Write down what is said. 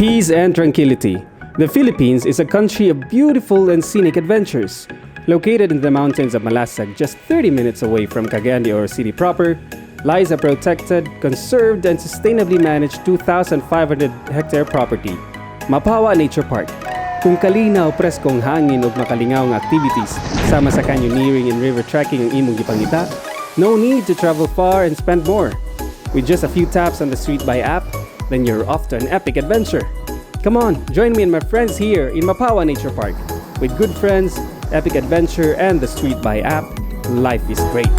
Peace and tranquility. The Philippines is a country of beautiful and scenic adventures. Located in the mountains of Malasag, just 30 minutes away from Cagayan de Oro City proper, lies a protected, conserved, and sustainably managed 2,500-hectare property, Mapawa Nature Park. Kung kalinaw, preskong hangin ug makalingaw nga activities sama sa canyoneering and river trekking ang imong gipangita, no need to travel far and spend more. With just a few taps on the Street By app, then you're off to an epic adventure. Come on, join me and my friends here in Mapawa Nature Park. With good friends, epic adventure, and the Street By app, life is great.